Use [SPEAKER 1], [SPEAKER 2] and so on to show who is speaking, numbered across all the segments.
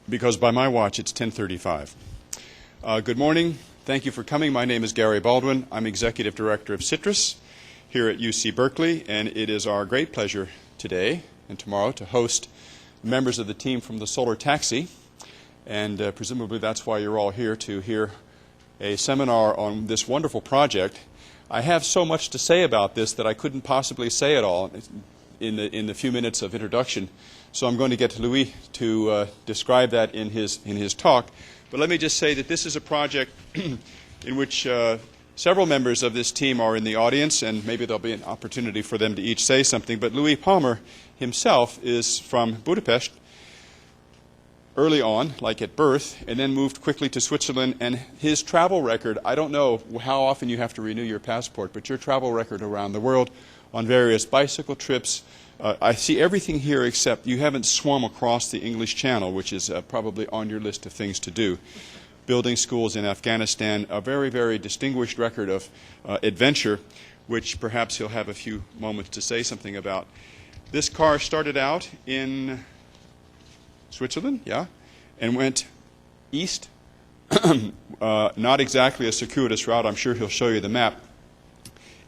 [SPEAKER 1] because by my watch it's 10:35. Good morning. Thank you for coming. My name is Gary Baldwin. I'm Executive Director of CITRIS here at UC Berkeley, and it is our great pleasure today and tomorrow to host members of the team from the Solar Taxi, and presumably that's why you're all here, to hear a seminar on this wonderful project. I have so much to say about this that I couldn't possibly say it all in the few minutes of introduction, so I'm going to get to Louis to describe that in his talk. But let me just say that this is a project in which several members of this team are in the audience, and maybe there'll be an opportunity for them to each say something. But Louis Palmer himself is from Budapest early on, like at birth, and then moved quickly to Switzerland. And his travel record, I don't know how often you have to renew your passport, but your travel record around the world on various bicycle trips, I see everything here except you haven't swum across the English Channel, which is probably on your list of things to do. Building schools in Afghanistan, a very, very distinguished record of adventure, which perhaps he'll have a few moments to say something about. This car started out in Switzerland, yeah, and went east. Not exactly a circuitous route. I'm sure he'll show you the map.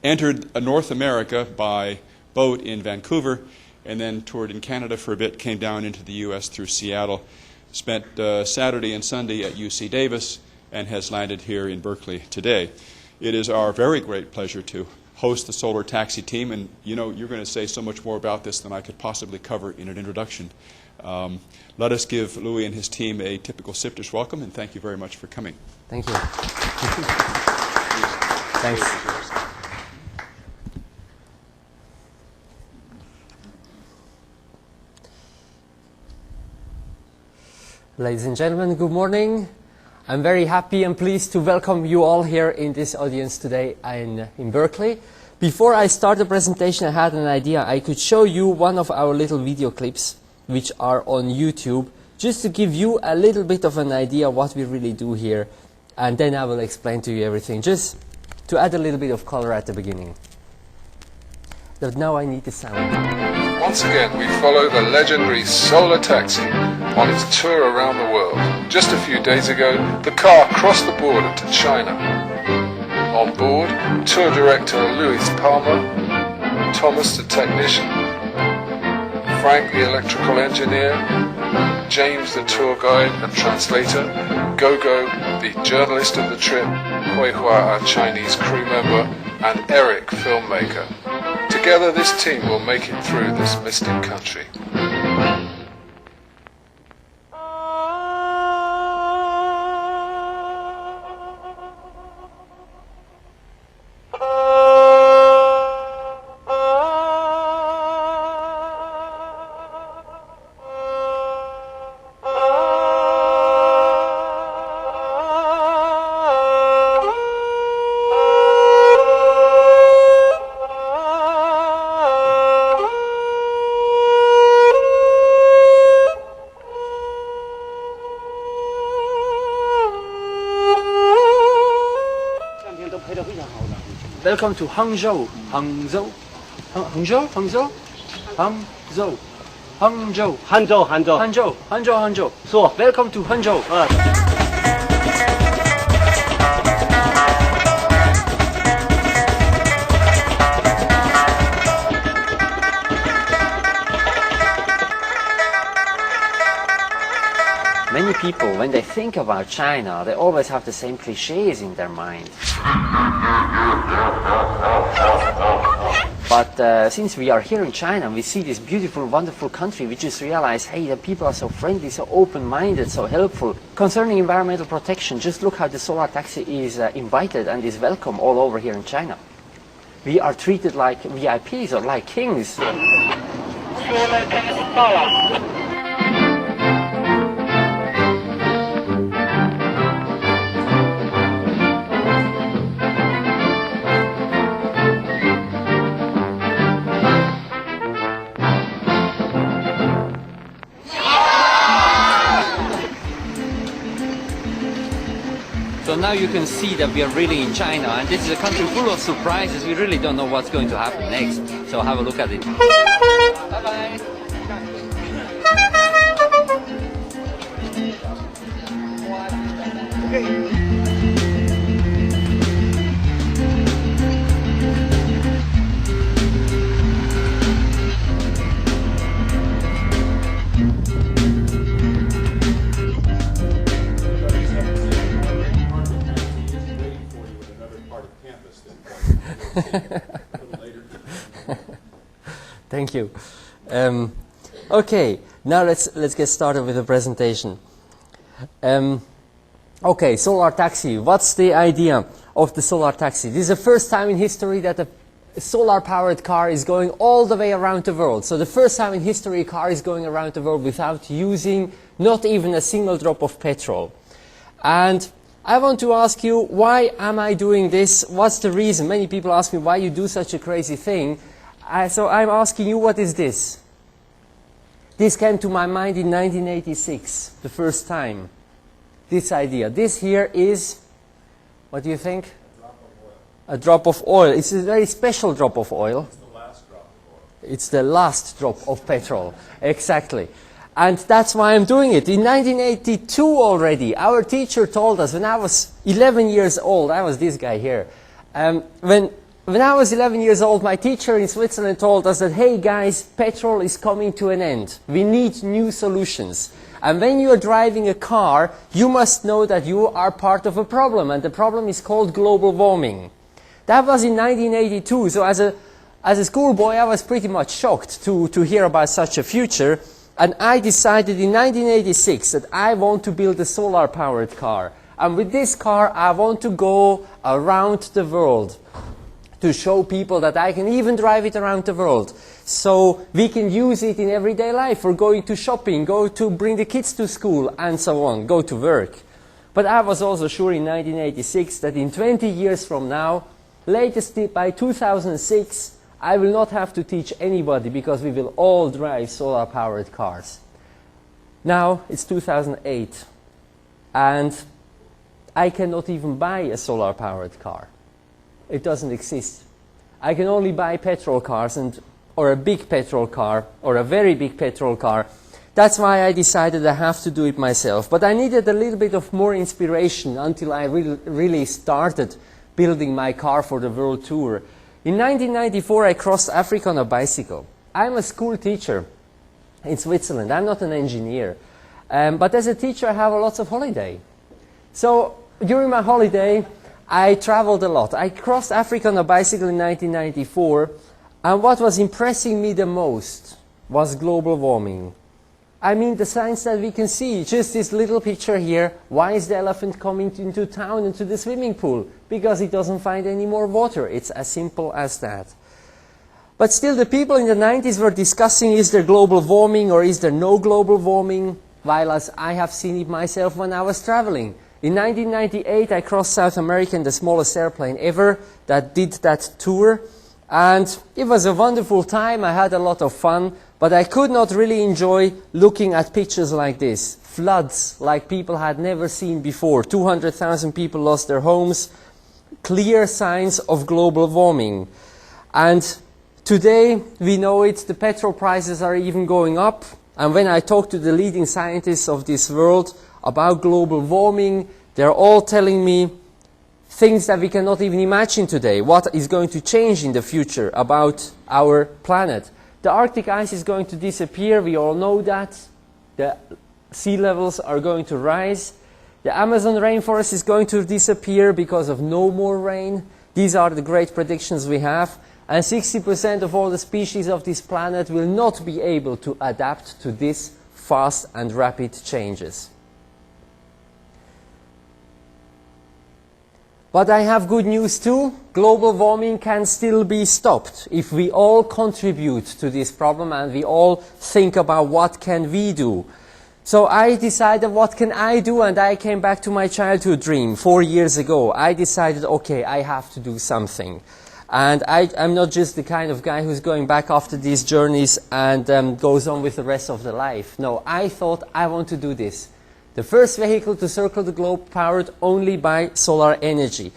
[SPEAKER 1] Entered North America by boat in Vancouver, and then toured in Canada for a bit, came down into the U.S. through Seattle, spent Saturday and Sunday at UC Davis, and has landed here in Berkeley today. It is our very great pleasure to host the Solar Taxi team, and you know, you're going to say so much more about this than I could possibly cover in an introduction. Let us give Louis and his team a typical CITRIS welcome, and thank you very much for coming.
[SPEAKER 2] Thank you. Thanks. Ladies and gentlemen, good morning. I'm very happy and pleased to welcome you all here in this audience today in Berkeley. Before I start the presentation, I had an idea. I could show you one of our little video clips which are on YouTube, just to give you a little bit of an idea what we really do here, and then I will explain to you everything, just to add a little bit of color at the beginning. But now I need the sound.
[SPEAKER 3] Once again, we follow the legendary Solar Taxi on its tour around the world. Just a few days ago, the car crossed the border to China. On board, tour director Louis Palmer, Thomas the technician, Frank the electrical engineer, James the tour guide and translator, Gogo the journalist of the trip, Hui Hua our Chinese crew member, and Eric filmmaker. Together this team will make it through this mystic country.
[SPEAKER 4] Welcome to Hangzhou. Hangzhou? Hangzhou? Hangzhou? Hangzhou. Hangzhou.
[SPEAKER 5] Hangzhou, Hangzhou.
[SPEAKER 4] Hangzhou. Hangzhou, Hangzhou.
[SPEAKER 5] So,
[SPEAKER 4] Welcome to Hangzhou.
[SPEAKER 2] Many people, when they think about China, they always have the same cliches in their mind. But since we are here in China, we see this beautiful, wonderful country, we just realize, hey, the people are so friendly, so open-minded, so helpful. Concerning environmental protection, just look how the Solar Taxi is invited and is welcome all over here in China. We are treated like VIPs or like kings.
[SPEAKER 4] So now you can see that we are really in China, and this is a country full of surprises. We really don't know what's going to happen next. So have a look at it. Bye-bye.
[SPEAKER 2] Thank you. Okay, now let's get started with the presentation. Okay, solar taxi. What's the idea of the solar taxi? This is the first time in history that a solar-powered car is going all the way around the world. So the first time in history a car is going around the world without using not even a single drop of petrol. And I want to ask you, why am I doing this? What's the reason? Many people ask me why you do such a crazy thing. So I'm asking you, what is this? This came to my mind in 1986, the first time. This idea. This here is, what do you think? A drop of oil. It's a very special drop of oil.
[SPEAKER 1] It's the last drop of oil.
[SPEAKER 2] It's the last drop of petrol. Exactly. And that's why I'm doing it. In 1982 already, our teacher told us, when I was 11 years old, I was this guy here. When I was 11 years old, my teacher in Switzerland told us that, hey guys, petrol is coming to an end. We need new solutions. And when you are driving a car, you must know that you are part of a problem. And the problem is called global warming. That was in 1982. So as a schoolboy, I was pretty much shocked to hear about such a future. And I decided in 1986 that I want to build a solar-powered car. And with this car, I want to go around the world to show people that I can even drive it around the world. So we can use it in everyday life for going to shopping, go to bring the kids to school, and so on, go to work. But I was also sure in 1986 that in 20 years from now, latest by 2006, I will not have to teach anybody because we will all drive solar-powered cars. Now it's 2008 and I cannot even buy a solar-powered car. It doesn't exist. I can only buy petrol cars or a big petrol car or a very big petrol car. That's why I decided I have to do it myself. But I needed a little bit of more inspiration until I really started building my car for the world tour. In 1994, I crossed Africa on a bicycle. I'm a school teacher in Switzerland. I'm not an engineer. But as a teacher, I have lots of holiday. So during my holiday, I traveled a lot. I crossed Africa on a bicycle in 1994. And what was impressing me the most was global warming. I mean, the signs that we can see, just this little picture here. Why is the elephant coming into town, into the swimming pool? Because it doesn't find any more water. It's as simple as that. But still, the people in the 90s were discussing, is there global warming or is there no global warming? While as I have seen it myself when I was traveling. In 1998, I crossed South America in the smallest airplane ever that did that tour. And it was a wonderful time. I had a lot of fun. But I could not really enjoy looking at pictures like this. Floods like people had never seen before. 200,000 people lost their homes. Clear signs of global warming. And today we know it. The petrol prices are even going up. And when I talk to the leading scientists of this world about global warming, they're all telling me things that we cannot even imagine today. What is going to change in the future about our planet? The Arctic ice is going to disappear, we all know that. The sea levels are going to rise. The Amazon rainforest is going to disappear because of no more rain. These are the great predictions we have. And 60% of all the species of this planet will not be able to adapt to these fast and rapid changes. But I have good news too. Global warming can still be stopped if we all contribute to this problem and we all think about what can we do. So I decided what can I do, and I came back to my childhood dream 4 years ago. I decided, okay, I have to do something. And I'm not just the kind of guy who's going back after these journeys and goes on with the rest of the life. No, I thought I want to do this. The first vehicle to circle the globe powered only by solar energy.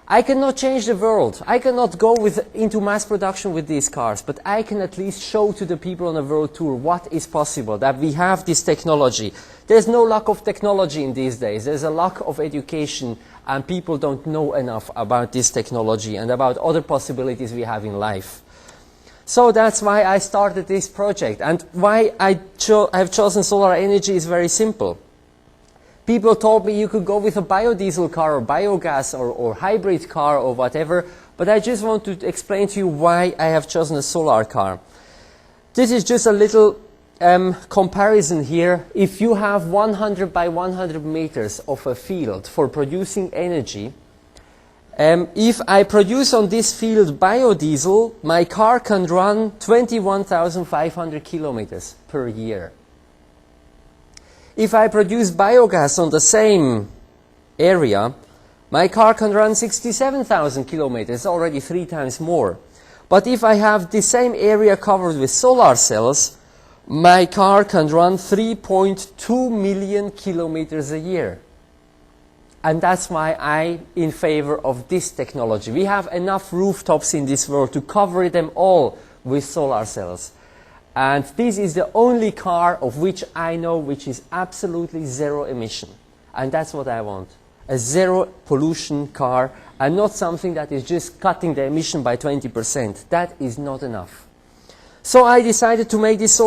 [SPEAKER 2] I cannot change the world. I cannot go into mass production with these cars, but I can at least show to the people on a world tour what is possible, that we have this technology. There's no lack of technology in these days. There's a lack of education, and people don't know enough about this technology and about other possibilities we have in life. So that's why I started this project, and why I've chosen solar energy is very simple. People told me you could go with a biodiesel car or biogas or hybrid car or whatever, but I just want to explain to you why I have chosen a solar car. This is just a little comparison here. If you have 100 by 100 meters of a field for producing energy, if I produce on this field biodiesel, my car can run 21,500 kilometers per year. If I produce biogas on the same area, my car can run 67,000 kilometers, already 3 times more. But if I have the same area covered with solar cells, my car can run 3.2 million kilometers a year. And that's why I'm in favor of this technology. We have enough rooftops in this world to cover them all with solar cells. And this is the only car of which I know which is absolutely zero emission. And that's what I want. A zero pollution car, and not something that is just cutting the emission by 20%. That is not enough. So I decided to make this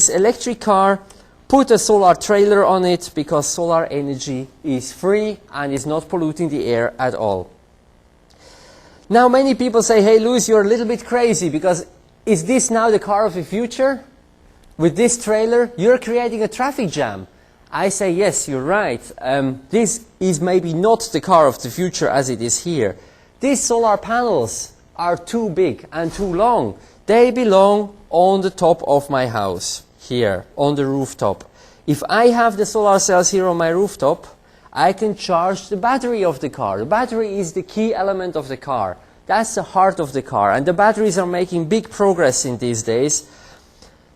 [SPEAKER 2] electric car, put a solar trailer on it, because solar energy is free and is not polluting the air at all. Now many people say, hey Louis, you're a little bit crazy, because is this now the car of the future? With this trailer, you're creating a traffic jam. I say, yes, you're right. This is maybe not the car of the future as it is here. These solar panels are too big and too long. They belong on the top of my house, here, on the rooftop. If I have the solar cells here on my rooftop, I can charge the battery of the car. The battery is the key element of the car. That's the heart of the car, and the batteries are making big progress in these days.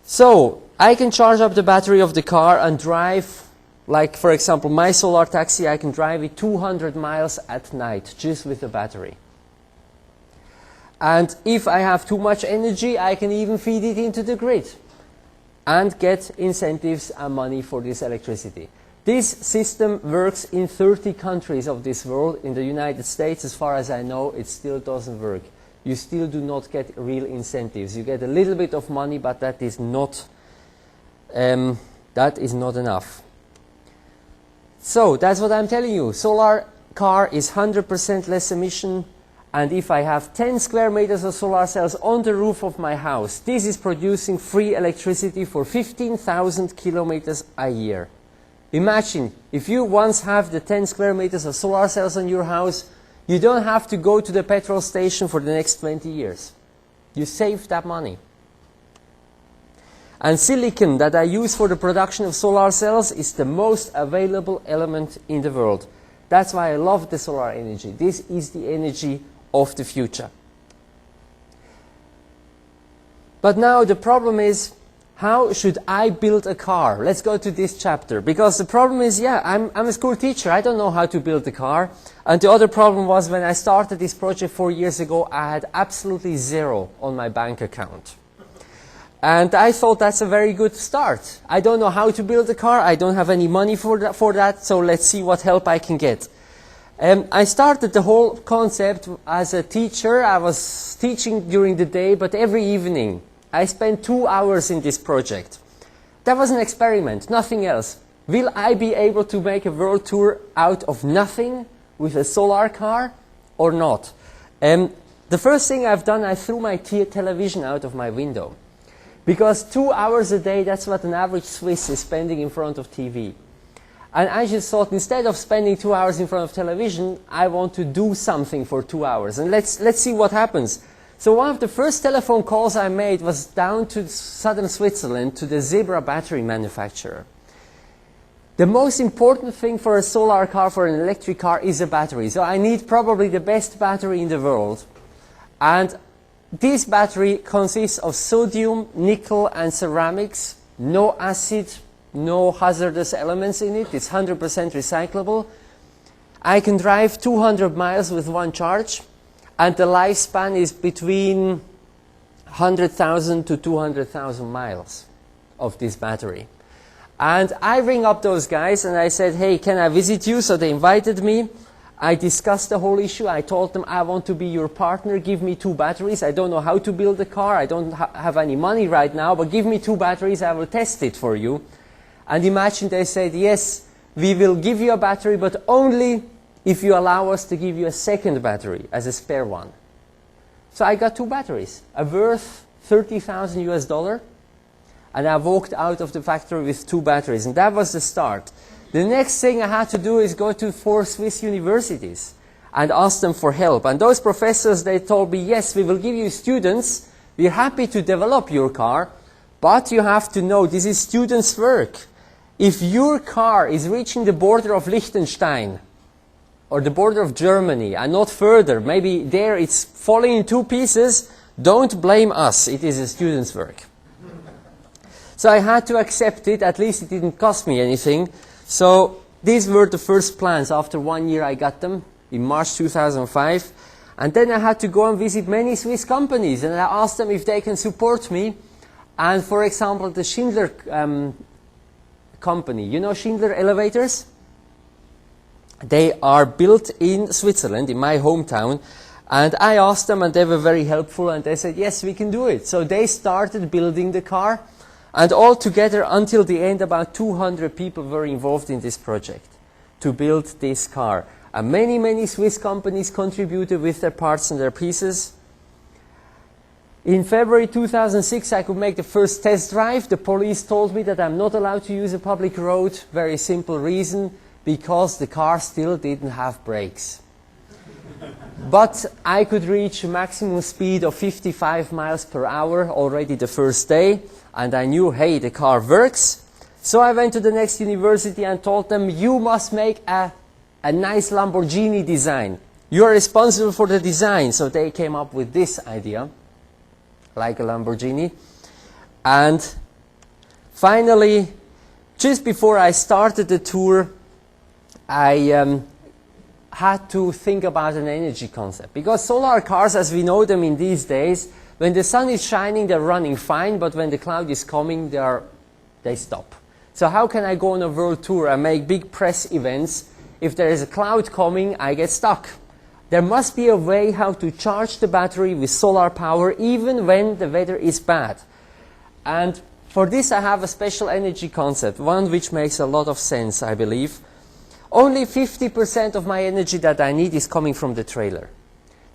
[SPEAKER 2] So I can charge up the battery of the car and drive, like for example my solar taxi, I can drive it 200 miles at night just with the battery. And if I have too much energy, I can even feed it into the grid and get incentives and money for this electricity. This system works in 30 countries of this world. In the United States, as far as I know, it still doesn't work. You still do not get real incentives. You get a little bit of money, but that is not enough. So that's what I'm telling you. Solar car is 100% less emission, and if I have 10 square meters of solar cells on the roof of my house, this is producing free electricity for 15,000 kilometers a year. Imagine, if you once have the 10 square meters of solar cells on your house, you don't have to go to the petrol station for the next 20 years. You save that money. And silicon that I use for the production of solar cells is the most available element in the world. That's why I love the solar energy. This is the energy of the future. But now the problem is, how should I build a car? Let's go to this chapter. Because the problem is, yeah, I'm a school teacher. I don't know how to build a car. And the other problem was, when I started this project 4 years ago, I had absolutely zero on my bank account. And I thought that's a very good start. I don't know how to build a car. I don't have any money for that. So let's see what help I can get. I started the whole concept as a teacher. I was teaching during the day, but every evening I spent 2 hours in this project. That was an experiment, nothing else. Will I be able to make a world tour out of nothing with a solar car or not? The first thing I've done, I threw my television out of my window. Because 2 hours a day, that's what an average Swiss is spending in front of TV. And I just thought, instead of spending 2 hours in front of television, I want to do something for 2 hours. And let's see what happens. So one of the first telephone calls I made was down to southern Switzerland to the Zebra battery manufacturer. The most important thing for a solar car, for an electric car, is a battery. So I need probably the best battery in the world. And this battery consists of sodium, nickel and ceramics, no acid, no hazardous elements in it. It's 100% recyclable. I can drive 200 miles with one charge, and the lifespan is between 100,000 to 200,000 miles of this battery. And I ring up those guys and I said, hey, can I visit you? So they invited me. I discussed the whole issue. I told them, I want to be your partner. Give me 2 batteries. I don't know how to build a car. I don't have any money right now, but give me 2 batteries. I will test it for you. And imagine they said, yes, we will give you a battery, but only if you allow us to give you a second battery as a spare one. So I got 2 batteries, worth $30,000 US, and I walked out of the factory with 2 batteries, and that was the start. The next thing I had to do is go to 4 Swiss universities and ask them for help. And those professors, they told me, yes, we will give you students. We're happy to develop your car, but you have to know this is students' work. If your car is reaching the border of Liechtenstein or the border of Germany and not further, maybe there it's falling in 2 pieces, don't blame us. It is a student's work. So I had to accept it. At least it didn't cost me anything. So these were the first plans. After 1 year I got them in March 2005. And then I had to go and visit many Swiss companies, and I asked them if they can support me. And for example, the Schindler company, you know Schindler elevators? They are built in Switzerland, in my hometown. And I asked them, and they were very helpful, and they said, yes, we can do it. So they started building the car. And altogether, until the end, about 200 people were involved in this project to build this car. And many, many Swiss companies contributed with their parts and their pieces. In February 2006, I could make the first test drive. The police told me that I'm not allowed to use a public road. Very simple reason, because the car still didn't have brakes. But I could reach a maximum speed of 55 miles per hour already the first day. And I knew, hey, the car works. So I went to the next university and told them, you must make a nice Lamborghini design. You are responsible for the design. So they came up with this idea, like a Lamborghini. And finally, just before I started the tour, I had to think about an energy concept. Because solar cars, as we know them in these days, when the sun is shining, they're running fine, but when the cloud is coming, they stop. So how can I go on a world tour and make big press events? If there is a cloud coming, I get stuck. There must be a way how to charge the battery with solar power, even when the weather is bad. And for this, I have a special energy concept, one which makes a lot of sense, I believe. Only 50% of my energy that I need is coming from the trailer.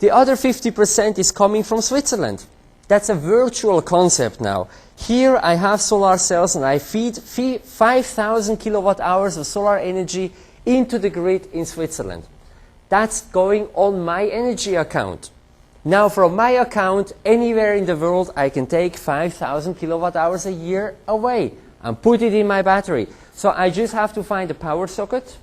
[SPEAKER 2] The other 50% is coming from Switzerland. That's a virtual concept now. Here I have solar cells and I feed 5,000 kilowatt hours of solar energy into the grid in Switzerland. That's going on my energy account. Now from my account, anywhere in the world, I can take 5,000 kilowatt hours a year away and put it in my battery. So I just have to find a power socket,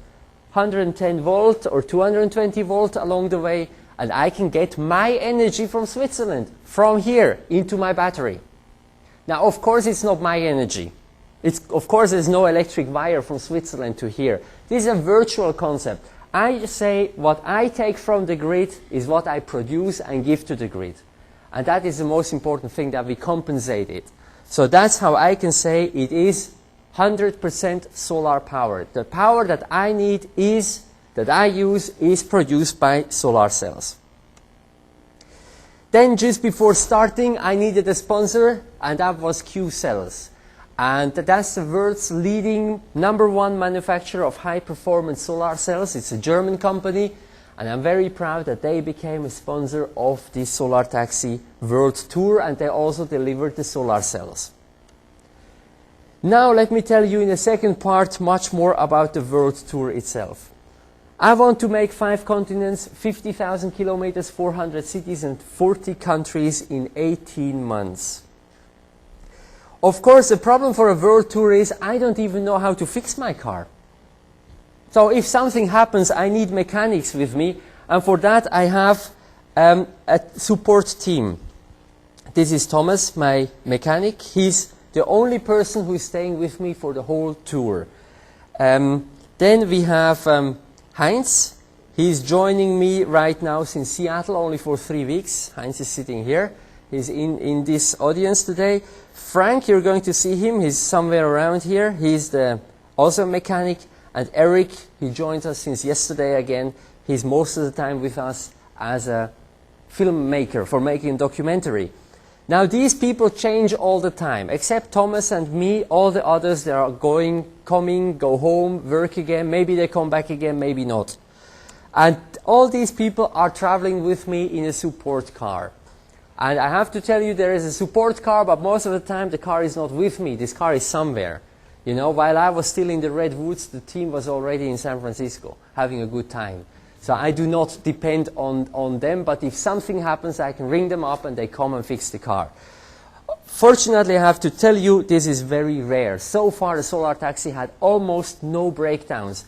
[SPEAKER 2] 110 volt or 220 volt along the way, and I can get my energy from Switzerland, from here, into my battery. Now, of course, it's not my energy. Of course, there's no electric wire from Switzerland to here. This is a virtual concept. I just say what I take from the grid is what I produce and give to the grid. And that is the most important thing, that we compensate it. So that's how I can say it is 100% solar power. The power that I need that I use is produced by solar cells. Then just before starting, I needed a sponsor, and that was Q-Cells. And that's the world's leading #1 manufacturer of high-performance solar cells. It's a German company, and I'm very proud that they became a sponsor of the Solar Taxi World Tour, and they also delivered the solar cells. Now let me tell you in the second part much more about the World Tour itself. I want to make 5 continents, 50,000 kilometers, 400 cities, and 40 countries in 18 months. Of course, the problem for a world tour is I don't even know how to fix my car. So if something happens, I need mechanics with me, and for that I have a support team. This is Thomas, my mechanic. He's the only person who is staying with me for the whole tour. Then we have Heinz. He's joining me right now since Seattle, only for 3 weeks. Heinz is sitting here. He's in this audience today. Frank, you're going to see him. He's somewhere around here. He's also a mechanic. And Eric, he joins us since yesterday again. He's most of the time with us as a filmmaker for making a documentary. Now these people change all the time, except Thomas and me. All the others, they are coming, go home, work again. Maybe they come back again, maybe not. And all these people are traveling with me in a support car. And I have to tell you, there is a support car, but most of the time the car is not with me. This car is somewhere. You know, while I was still in the Redwoods, the team was already in San Francisco, having a good time. So I do not depend on them, but if something happens, I can ring them up and they come and fix the car. Fortunately, I have to tell you, this is very rare. So far, the Solar Taxi had almost no breakdowns.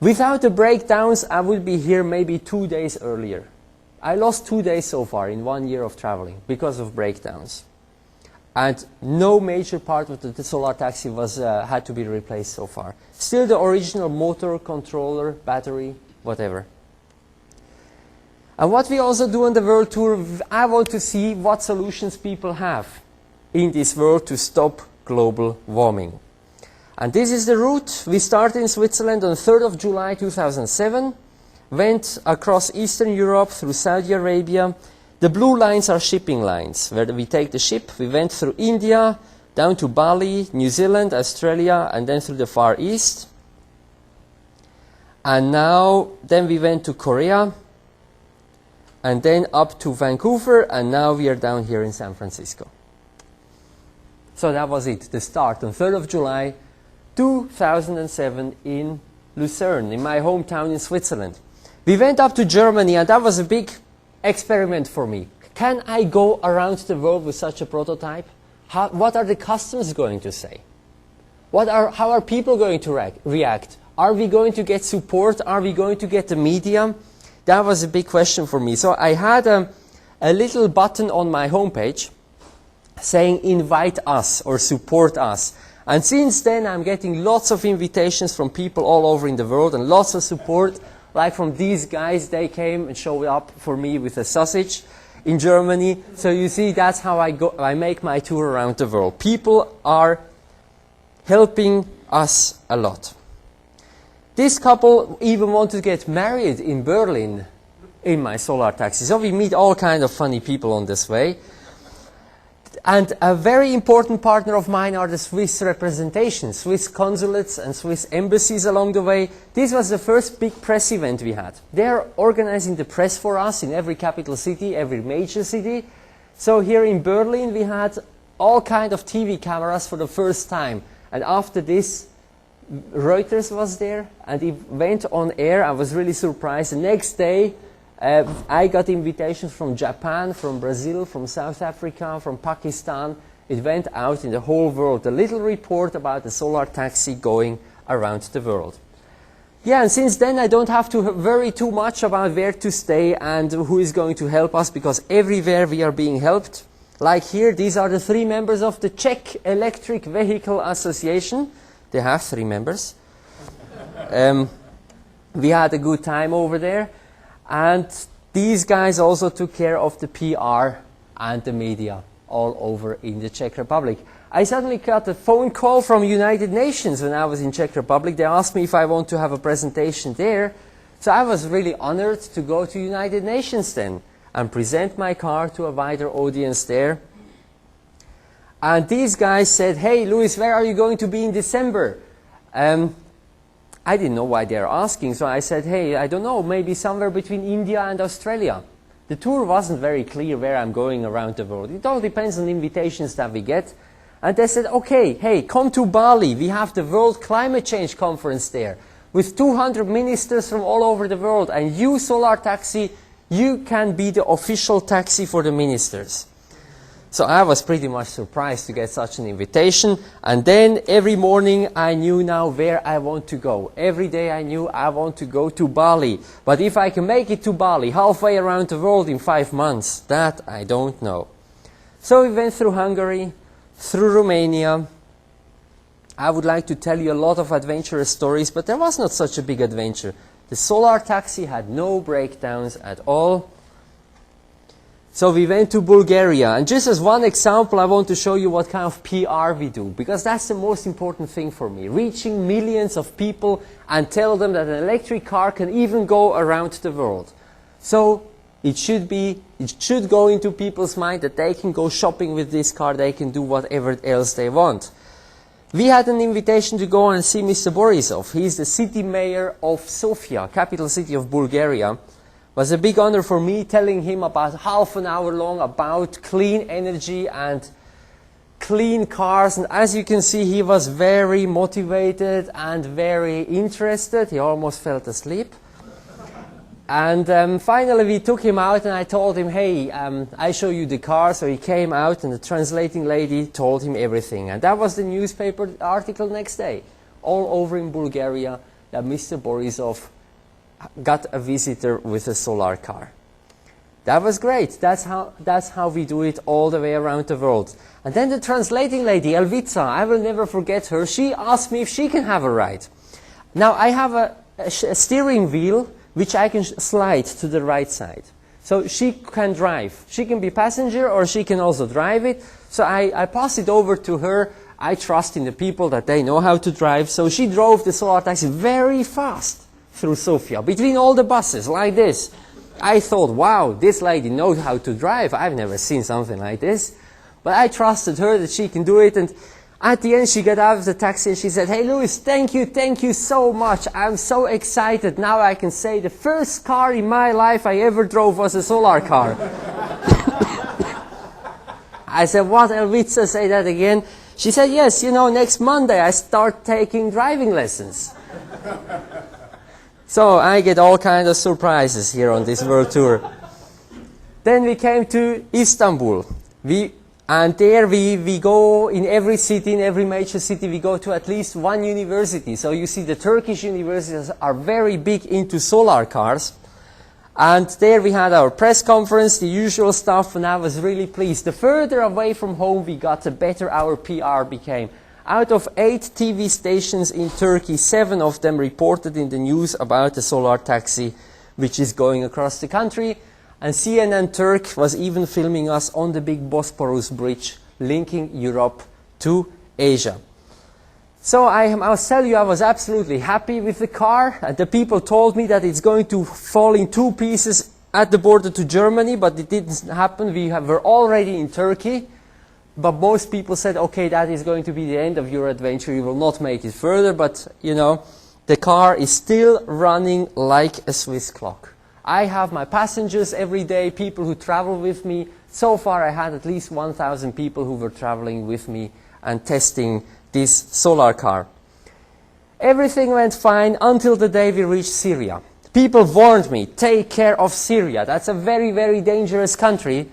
[SPEAKER 2] Without the breakdowns, I would be here maybe 2 days earlier. I lost 2 days so far in 1 year of traveling because of breakdowns. And no major part of the Solar Taxi had to be replaced so far. Still the original motor, controller, battery, whatever. And what we also do on the world tour, I want to see what solutions people have in this world to stop global warming. And this is the route. We started in Switzerland on 3rd of July 2007, went across Eastern Europe through Saudi Arabia. The blue lines are shipping lines, where we take the ship. We went through India, down to Bali, New Zealand, Australia, and then through the Far East. And now, then we went to Korea, and then up to Vancouver, and now we are down here in San Francisco. So that was it, the start on 3rd of July 2007 in Lucerne, in my hometown in Switzerland. We went up to Germany, and that was a big experiment for me. Can I go around the world with such a prototype? What are the customers going to say? How are people going to react? Are we going to get support? Are we going to get the media? That was a big question for me. So I had a little button on my homepage saying invite us or support us. And since then I'm getting lots of invitations from people all over in the world and lots of support. Like from these guys, they came and showed up for me with a sausage in Germany. So you see, that's how I make my tour around the world. People are helping us a lot. This couple even want to get married in Berlin in my Solar Taxi. So we meet all kinds of funny people on this way. And a very important partner of mine are the Swiss representations, Swiss consulates and Swiss embassies along the way. This was the first big press event we had. They're organizing the press for us in every capital city, every major city. So here in Berlin we had all kinds of TV cameras for the first time. And after this, Reuters was there and it went on air. I was really surprised. The next day, I got invitations from Japan, from Brazil, from South Africa, from Pakistan. It went out in the whole world. A little report about the Solar Taxi going around the world. Yeah, and since then I don't have to worry too much about where to stay and who is going to help us, because everywhere we are being helped. Like here, these are the 3 members of the Czech Electric Vehicle Association. They have 3 members. We had a good time over there. And these guys also took care of the PR and the media all over in the Czech Republic. I suddenly got a phone call from United Nations when I was in Czech Republic. They asked me if I want to have a presentation there. So I was really honored to go to United Nations then and present my car to a wider audience there. And these guys said, hey, Louis, where are you going to be in December? I didn't know why they're asking, so I said, hey, I don't know, maybe somewhere between India and Australia. The tour wasn't very clear where I'm going around the world. It all depends on the invitations that we get. And they said, okay, hey, come to Bali. We have the World Climate Change Conference there with 200 ministers from all over the world. And you, Solar Taxi, you can be the official taxi for the ministers. So I was pretty much surprised to get such an invitation. And then every morning I knew now where I want to go. Every day I knew I want to go to Bali. But if I can make it to Bali, halfway around the world in 5 months, that I don't know. So we went through Hungary, through Romania. I would like to tell you a lot of adventurous stories, but there was not such a big adventure. The solar taxi had no breakdowns at all. So we went to Bulgaria, and just as one example, I want to show you what kind of PR we do, because that's the most important thing for me, reaching millions of people and tell them that an electric car can even go around the world. So it should go into people's mind that they can go shopping with this car, they can do whatever else they want. We had an invitation to go and see Mr. Borisov. He's the city mayor of Sofia, capital city of Bulgaria. It was a big honor for me telling him about half an hour long about clean energy and clean cars. And as you can see, he was very motivated and very interested. He almost fell asleep. And finally we took him out and I told him, hey, I show you the car. So he came out and the translating lady told him everything. And that was the newspaper article next day, all over in Bulgaria, that Mr. Borisov got a visitor with a solar car. That was great. That's how we do it all the way around the world. And then the translating lady, Elvica, I will never forget her. She asked me if she can have a ride. Now I have a steering wheel which I can slide to the right side. So she can drive. She can be passenger or she can also drive it. So I pass it over to her. I trust in the people that they know how to drive. So she drove the solar taxi very fast through Sofia, between all the buses, like this. I thought, wow, this lady knows how to drive. I've never seen something like this. But I trusted her that she can do it. And at the end, she got out of the taxi and she said, hey, Louis, thank you so much. I'm so excited. Now I can say the first car in my life I ever drove was a solar car. I said, what, Elvica, say that again? She said, yes, you know, next Monday I start taking driving lessons. So I get all kinds of surprises here on this world tour. Then we came to Istanbul. And there we go in every city, in every major city, we go to at least one university. So you see the Turkish universities are very big into solar cars. And there we had our press conference, the usual stuff, and I was really pleased. The further away from home we got, the better our PR became. Out of 8 TV stations in Turkey, 7 of them reported in the news about the solar taxi, which is going across the country. And CNN Turk was even filming us on the big Bosporus bridge, linking Europe to Asia. So I must tell you, I was absolutely happy with the car. And the people told me that it's going to fall in 2 pieces at the border to Germany, but it didn't happen. We were already in Turkey. But most people said, okay, that is going to be the end of your adventure. You will not make it further. But, you know, the car is still running like a Swiss clock. I have my passengers every day, people who travel with me. So far, I had at least 1,000 people who were traveling with me and testing this solar car. Everything went fine until the day we reached Syria. People warned me, take care of Syria. That's a very, very dangerous country.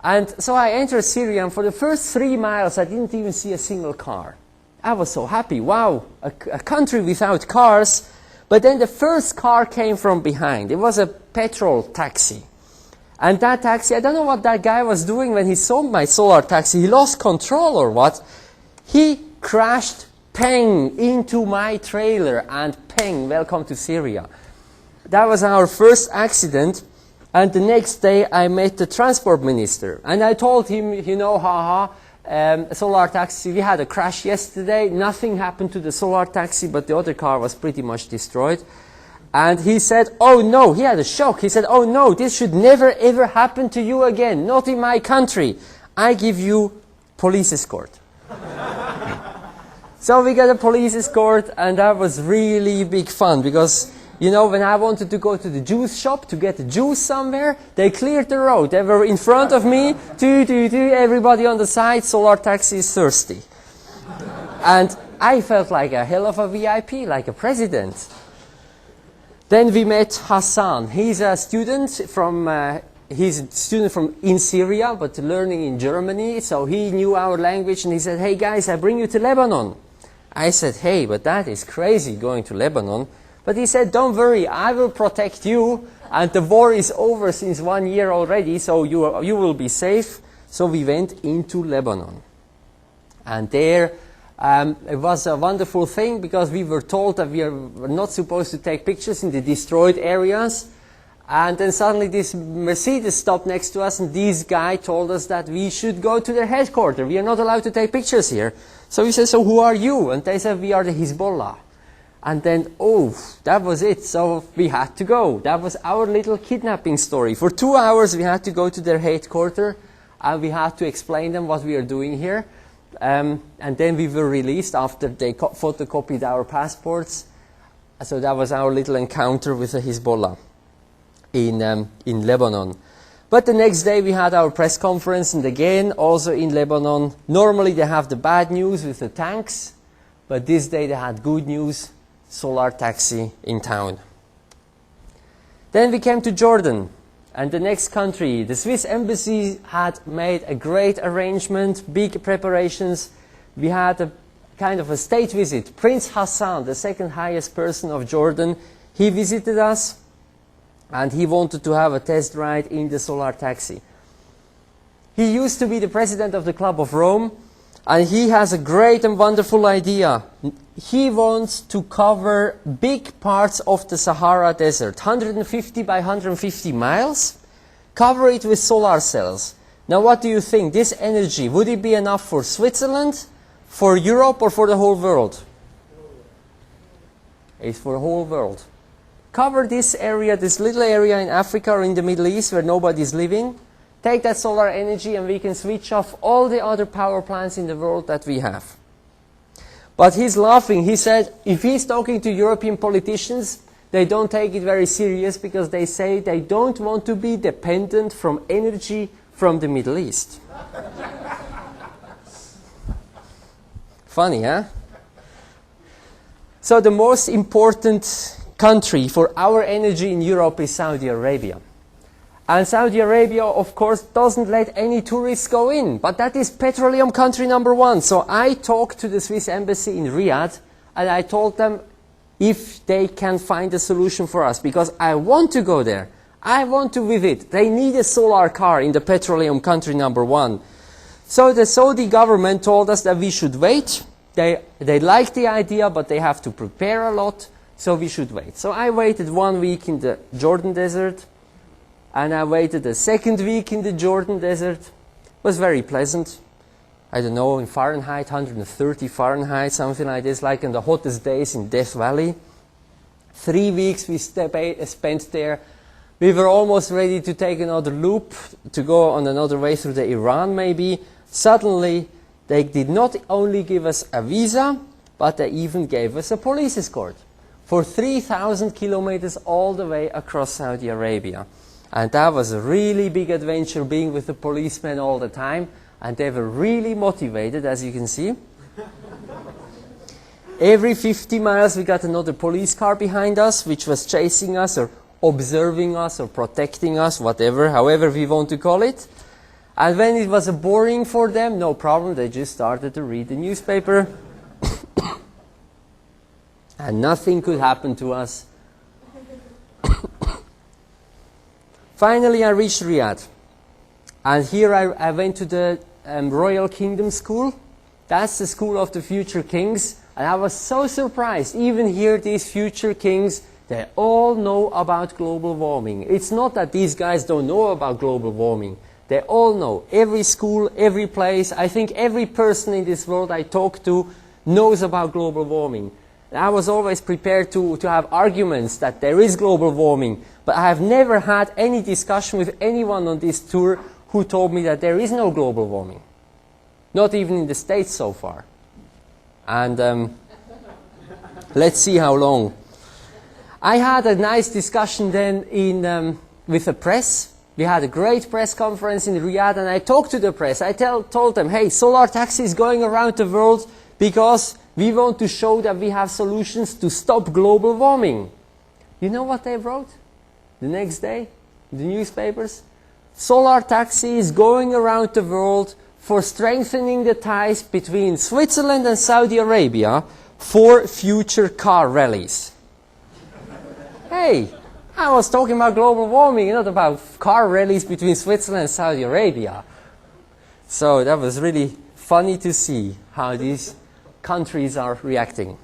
[SPEAKER 2] And so I entered Syria, and for the first 3 miles, I didn't even see a single car. I was so happy. Wow, a country without cars. But then the first car came from behind. It was a petrol taxi. And that taxi, I don't know what that guy was doing when he saw my solar taxi. He lost control or what. He crashed, pang, into my trailer, and pang, welcome to Syria. That was our first accident. And the next day I met the transport minister. And I told him, you know, solar taxi, we had a crash yesterday. Nothing happened to the solar taxi, but the other car was pretty much destroyed. And he said, oh no, he had a shock. He said, oh no, this should never ever happen to you again. Not in my country. I give you police escort. So we got a police escort, and that was really big fun because, you know, when I wanted to go to the juice shop to get the juice somewhere, they cleared the road. They were in front of me, everybody on the side, solar taxi is thirsty. And I felt like a hell of a VIP, like a president. Then we met Hassan. He's a student from in Syria, but learning in Germany. So he knew our language, and he said, hey guys, I bring you to Lebanon. I said, hey, but that is crazy going to Lebanon. But he said, don't worry, I will protect you. And the war is over since 1 year already, so you will be safe. So we went into Lebanon. And there It was a wonderful thing because we were told that we were not supposed to take pictures in the destroyed areas. And then suddenly this Mercedes stopped next to us, and this guy told us that we should go to their headquarters. We are not allowed to take pictures here. So we said, so who are you? And they said, we are the Hezbollah. And then, oh, that was it. So we had to go. That was our little kidnapping story. For 2 hours we had to go to their headquarters, and we had to explain them what we are doing here. And then we were released after they photocopied our passports. So that was our little encounter with the Hezbollah in Lebanon. But the next day we had our press conference, and again also in Lebanon. Normally they have the bad news with the tanks, but this day they had good news, solar taxi in town. Then we came to Jordan, and the next country. The Swiss embassy had made a great arrangement, big preparations. We had a kind of a state visit. Prince Hassan, the second highest person of Jordan, he visited us. And he wanted to have a test ride in the solar taxi. He used to be the president of the Club of Rome, and he has a great and wonderful idea. He wants to cover big parts of the Sahara Desert, 150 by 150 miles, cover it with solar cells. Now what do you think? This energy, would it be enough for Switzerland, for Europe, or for the whole world? It's for the whole world. Cover this area, this little area in Africa or in the Middle East where nobody's living. Take that solar energy and we can switch off all the other power plants in the world that we have. But he's laughing. He said if he's talking to European politicians, they don't take it very serious because they say they don't want to be dependent from energy from the Middle East. Funny, huh? So the most important country for our energy in Europe is Saudi Arabia. And Saudi Arabia, of course, doesn't let any tourists go in. But that is petroleum country number one. So I talked to the Swiss embassy in Riyadh, and I told them if they can find a solution for us, because I want to go there. I want to visit. They need a solar car in the petroleum country number one. So the Saudi government told us that we should wait. They like the idea, but they have to prepare a lot. So we should wait. So I waited 1 week in the Jordan desert, and I waited a second week in the Jordan desert. It was very pleasant. I don't know, in Fahrenheit, 130 Fahrenheit, something like this, like in the hottest days in Death Valley. 3 weeks we spent there. We were almost ready to take another loop, to go on another way through the Iran maybe. Suddenly, they did not only give us a visa, but they even gave us a police escort for 3,000 kilometers all the way across Saudi Arabia. And that was a really big adventure, being with the policemen all the time. And they were really motivated, as you can see. Every 50 miles we got another police car behind us, which was chasing us or observing us or protecting us, whatever, however we want to call it. And when it was boring for them, no problem, they just started to read the newspaper. And nothing could happen to us. Finally, I reached Riyadh. And here I went to the Royal Kingdom School. That's the school of the future kings. And I was so surprised. Even here, these future kings, they all know about global warming. It's not that these guys don't know about global warming. They all know. Every school, every place, I think every person in this world I talk to knows about global warming. I was always prepared to have arguments that there is global warming, but I have never had any discussion with anyone on this tour who told me that there is no global warming. Not even in the States so far. And let's see how long. I had a nice discussion then with the press. We had a great press conference in Riyadh, and I talked to the press. I told them, hey, solar taxi is going around the world because we want to show that we have solutions to stop global warming. You know what they wrote the next day in the newspapers? Solar taxi is going around the world for strengthening the ties between Switzerland and Saudi Arabia for future car rallies. Hey, I was talking about global warming, not about car rallies between Switzerland and Saudi Arabia. So that was really funny to see how these countries are reacting.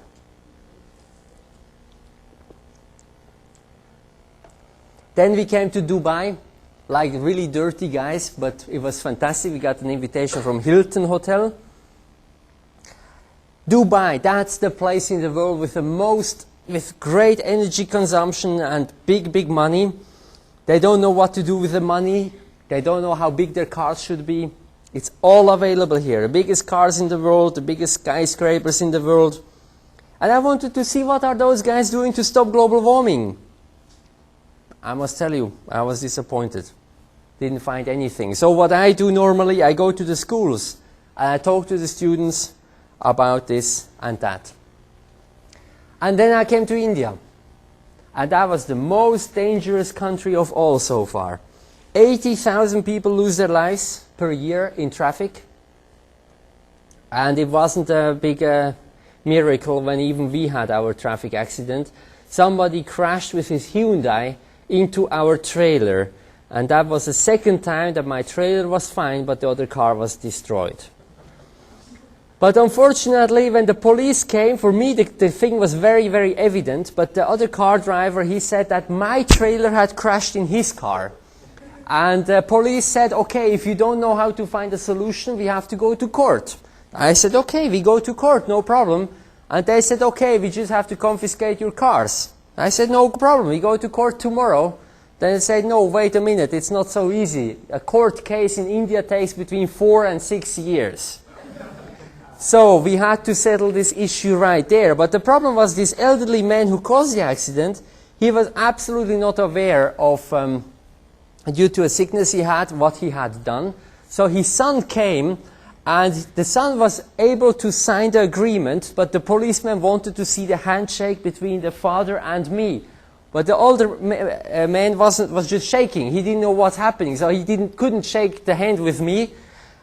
[SPEAKER 2] Then we came to Dubai, like really dirty guys, but it was fantastic. We got an invitation from Hilton Hotel. Dubai, that's the place in the world with the most, with great energy consumption and big money. They don't know what to do with the money. They don't know how big their cars should be. It's all available here. The biggest cars in the world, the biggest skyscrapers in the world. And I wanted to see what are those guys doing to stop global warming. I must tell you, I was disappointed. Didn't find anything. So what I do normally, I go to the schools and I talk to the students about this and that. And then I came to India. And that was the most dangerous country of all so far. 80,000 people lose their lives per year in traffic. And it wasn't a big miracle when even we had our traffic accident. Somebody crashed with his Hyundai into our trailer. And that was the second time that my trailer was fine, but the other car was destroyed. But unfortunately, when the police came, for me the thing was very evident, but the other car driver, he said that my trailer had crashed in his car. And the police said, okay, if you don't know how to find a solution, we have to go to court. I said, okay, we go to court, no problem. And they said, okay, we just have to confiscate your cars. I said, no problem, we go to court tomorrow. Then they said, no, wait a minute, it's not so easy. A court case in India takes between 4 and 6 years. So we had to settle this issue right there. But the problem was this elderly man who caused the accident, he was absolutely not aware of, due to a sickness he had, what he had done. So his son came, and the son was able to sign the agreement, but the policeman wanted to see the handshake between the father and me. But the older man was just shaking. He didn't know what's happening, so he couldn't shake the hand with me.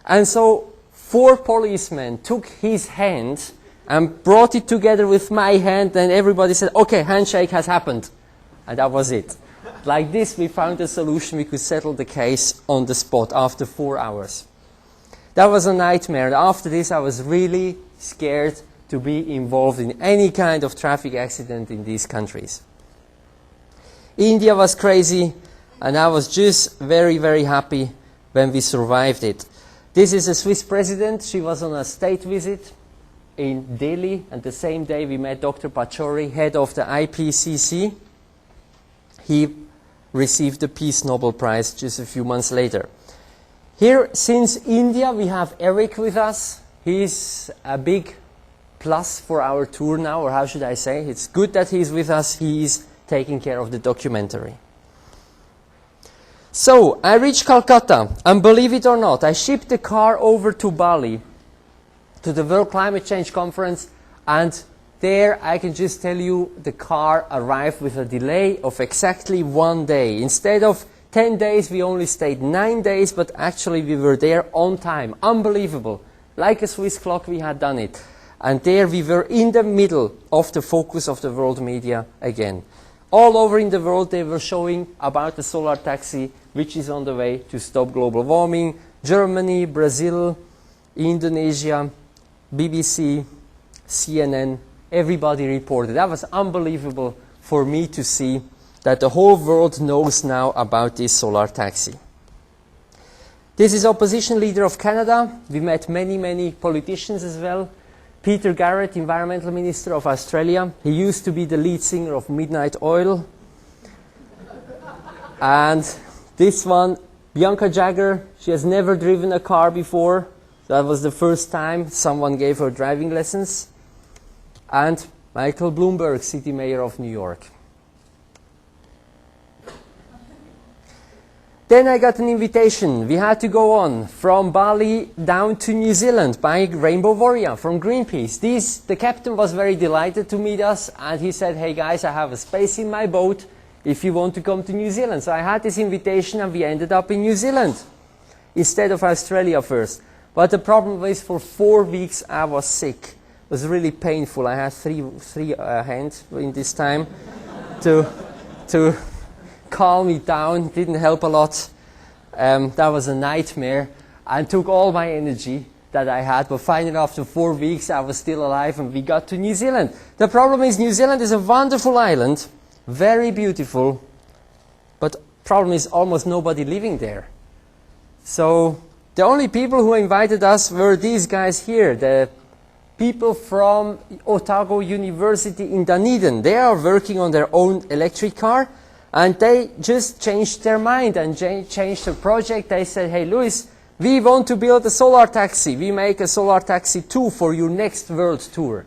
[SPEAKER 2] And so 4 policemen took his hand and brought it together with my hand, and everybody said, okay, handshake has happened. And that was it. Like this, we found a solution. We could settle the case on the spot after 4 hours. That was a nightmare. And after this, I was really scared to be involved in any kind of traffic accident in these countries. India was crazy, and I was just very happy when we survived it. This is a Swiss president. She was on a state visit in Delhi, and the same day we met Dr. Pachauri, head of the IPCC. He received the Peace Nobel Prize just a few months later. Here, since India, we have Eric with us. He's a big plus for our tour now, or how should I say? It's good that he's with us. He's taking care of the documentary. So, I reached Calcutta, and believe it or not, I shipped the car over to Bali, to the World Climate Change Conference, and there I can just tell you the car arrived with a delay of exactly 1 day. Instead of 10 days, we only stayed 9 days, but actually we were there on time. Unbelievable. Like a Swiss clock, we had done it. And there we were in the middle of the focus of the world media again. All over in the world, they were showing about the solar taxi, which is on the way to stop global warming. Germany, Brazil, Indonesia, BBC, CNN, everybody reported. That was unbelievable for me to see that the whole world knows now about this solar taxi. This is opposition leader of Canada. We met many politicians as well. Peter Garrett, Environmental Minister of Australia. He used to be the lead singer of Midnight Oil. And this one, Bianca Jagger, she has never driven a car before. That was the first time someone gave her driving lessons. And Michael Bloomberg, City Mayor of New York. Then I got an invitation. We had to go on from Bali down to New Zealand by Rainbow Warrior from Greenpeace. The captain was very delighted to meet us, and he said, hey guys, I have a space in my boat if you want to come to New Zealand. So I had this invitation, and we ended up in New Zealand instead of Australia first. But the problem was for 4 weeks I was sick. It was really painful. I had three hands in this time to calm me down. Didn't help a lot. That was a nightmare and took all my energy. that I had, but finally after 4 weeks I was still alive and we got to New Zealand. The problem is New Zealand is a wonderful island, very beautiful, but problem is almost nobody living there. So the only people who invited us were these guys here, the people from Otago University in Dunedin. They are working on their own electric car, and they just changed their mind and changed the project. They said, hey Louis, we want to build a solar taxi. We make a solar taxi 2 for your next world tour.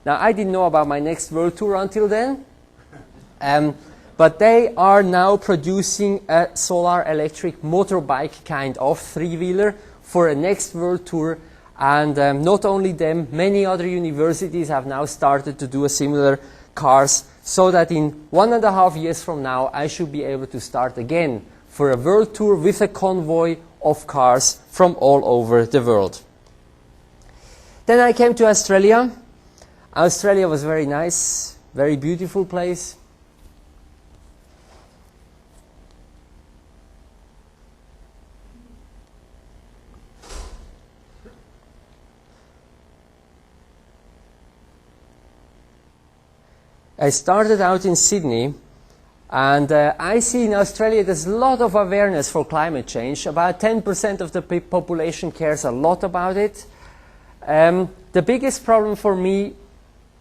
[SPEAKER 2] Now I didn't know about my next world tour until then. But they are now producing a solar electric motorbike kind of 3-wheeler for a next world tour. And not only them, many other universities have now started to do a similar cars, so that in 1.5 years from now I should be able to start again for a world tour with a convoy of cars from all over the world. Then I came to Australia. Australia was very nice, very beautiful place. I started out in Sydney, and I see in Australia there's a lot of awareness for climate change. About 10% of the population cares a lot about it. The biggest problem for me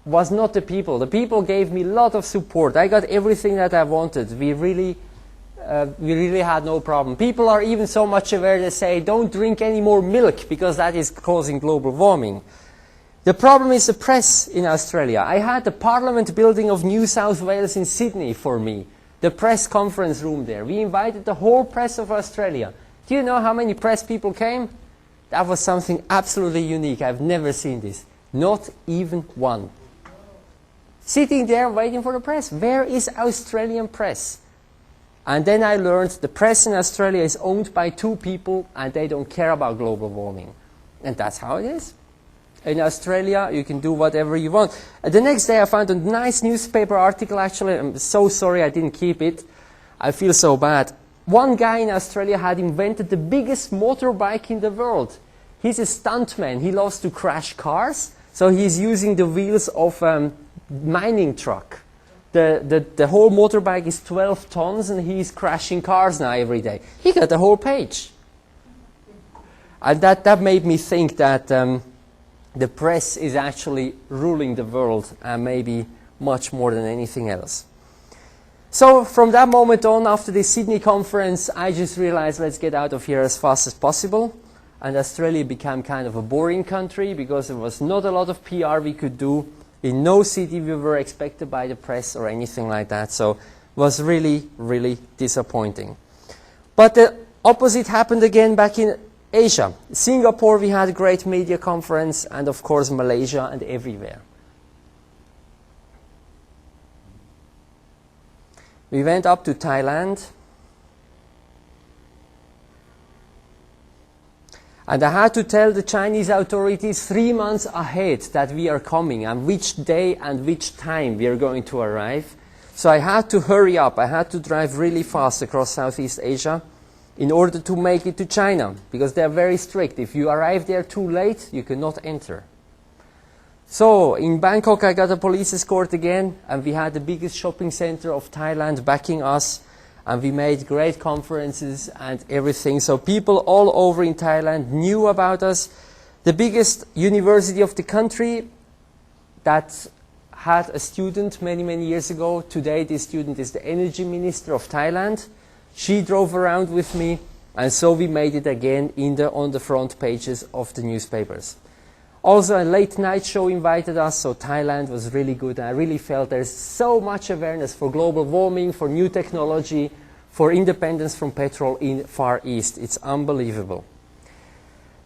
[SPEAKER 2] was not the people. The people gave me a lot of support. I got everything that I wanted. We really had no problem. People are even so much aware they say, don't drink any more milk because that is causing global warming. The problem is the press in Australia. I had the Parliament building of New South Wales in Sydney for me, the press conference room there. We invited the whole press of Australia. Do you know how many press people came? That was something absolutely unique. I've never seen this. Not even one. Sitting there waiting for the press. Where is Australian press? And then I learned the press in Australia is owned by 2 people and they don't care about global warming. And that's how it is. In Australia, you can do whatever you want. The next day I found a nice newspaper article, actually. I'm so sorry I didn't keep it. I feel so bad. One guy in Australia had invented the biggest motorbike in the world. He's a stuntman. He loves to crash cars. So he's using the wheels of a mining truck. The whole motorbike is 12 tons and he's crashing cars now every day. He got the whole page. And that made me think that the press is actually ruling the world, and maybe much more than anything else. So from that moment on, after the Sydney conference, I just realized let's get out of here as fast as possible. And Australia became kind of a boring country because there was not a lot of PR we could do. In no city we were expected by the press or anything like that. So it was really, really disappointing. But the opposite happened again back in Asia. Singapore, we had a great media conference, and of course Malaysia and everywhere. We went up to Thailand, and I had to tell the Chinese authorities 3 months ahead that we are coming and which day and which time we are going to arrive. So I had to hurry up. I had to drive really fast across Southeast Asia in order to make it to China, because they are very strict. If you arrive there too late, you cannot enter. So in Bangkok I got a police escort again, and we had the biggest shopping center of Thailand backing us, and we made great conferences and everything. So people all over in Thailand knew about us. The biggest university of the country that had a student many, many years ago, today this student is the energy minister of Thailand. She drove around with me, and so we made it again on the front pages of the newspapers. Also a late night show invited us, so Thailand was really good. I really felt there's so much awareness for global warming, for new technology, for independence from petrol in Far East. It's unbelievable.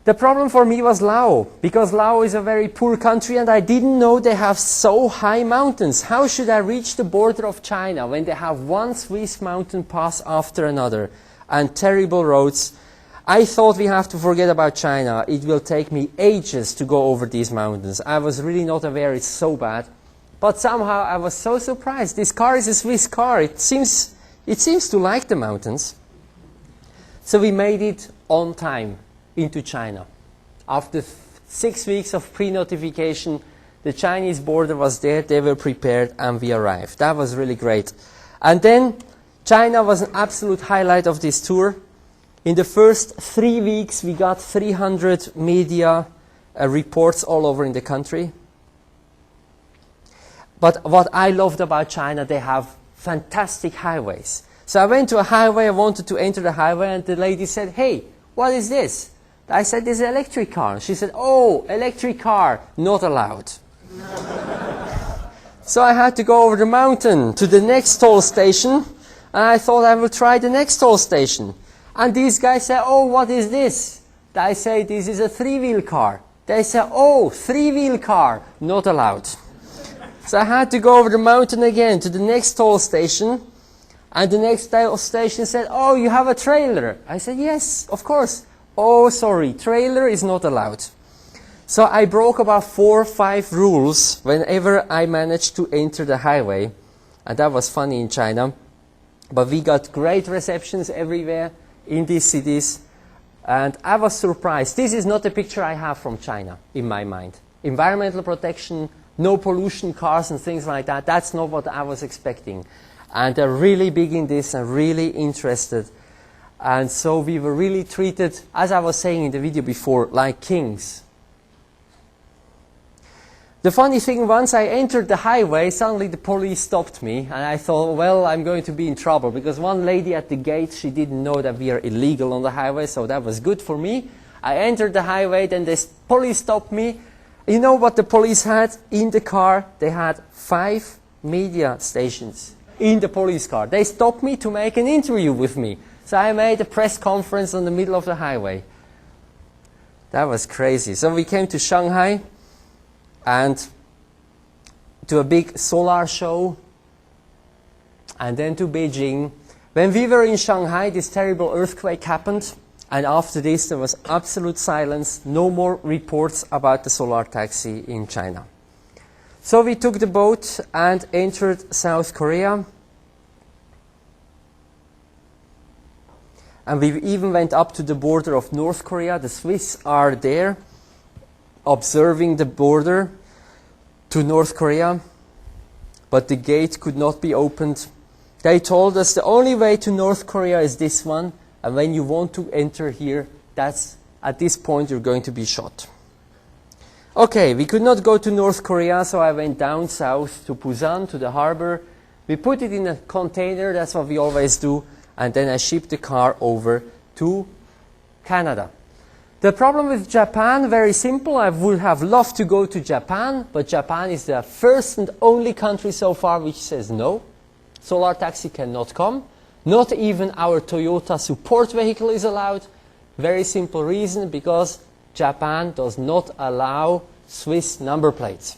[SPEAKER 2] The problem for me was Laos, because Laos is a very poor country and I didn't know they have so high mountains. How should I reach the border of China when they have one Swiss mountain pass after another and terrible roads? I thought we have to forget about China. It will take me ages to go over these mountains. I was really not aware it's so bad. But somehow I was so surprised. This car is a Swiss car. It seems to like the mountains. So we made it on time into China. After 6 weeks of pre-notification, the Chinese border was there, they were prepared, and we arrived. That was really great. And then China was an absolute highlight of this tour. In the first 3 weeks, we got 300 media reports all over in the country. But what I loved about China, they have fantastic highways. So I went to a highway, I wanted to enter the highway, and the lady said, "Hey, what is this?" I said, "This is an electric car." She said, "Oh, electric car, not allowed." So I had to go over the mountain to the next toll station, and I thought I would try the next toll station. And these guys say, "Oh, what is this?" I say, "This is a three-wheel car." They say, "Oh, three-wheel car, not allowed." So I had to go over the mountain again to the next toll station, and the next toll station said, "Oh, you have a trailer." I said, "Yes, of course." "Oh, sorry, trailer is not allowed." So I broke about 4 or 5 rules whenever I managed to enter the highway, and that was funny in China. But we got great receptions everywhere in these cities, and I was surprised. This is not a picture I have from China in my mind. Environmental protection, no pollution cars and things like that, that's not what I was expecting. And they're really big in this and really interested. And so we were really treated, as I was saying in the video before, like kings. The funny thing, once I entered the highway, suddenly the police stopped me, and I thought, well, I'm going to be in trouble, because one lady at the gate, she didn't know that we are illegal on the highway, so that was good for me. I entered the highway, then the police stopped me. You know what the police had in the car? They had 5 media stations in the police car. They stopped me to make an interview with me. So I made a press conference on the middle of the highway. That was crazy. So we came to Shanghai and to a big solar show, and then to Beijing. When we were in Shanghai, this terrible earthquake happened, and after this there was absolute silence, no more reports about the solar taxi in China. So we took the boat and entered South Korea. And we even went up to the border of North Korea. The Swiss are there, observing the border to North Korea, but the gate could not be opened. They told us the only way to North Korea is this one, and when you want to enter here, that's at this point you're going to be shot. Okay, we could not go to North Korea, so I went down south to Busan, to the harbor. We put it in a container, that's what we always do, and then I shipped the car over to Canada. The problem with Japan, very simple. I would have loved to go to Japan, but Japan is the first and only country so far which says no. Solar taxi cannot come. Not even our Toyota support vehicle is allowed. Very simple reason, because Japan does not allow Swiss number plates.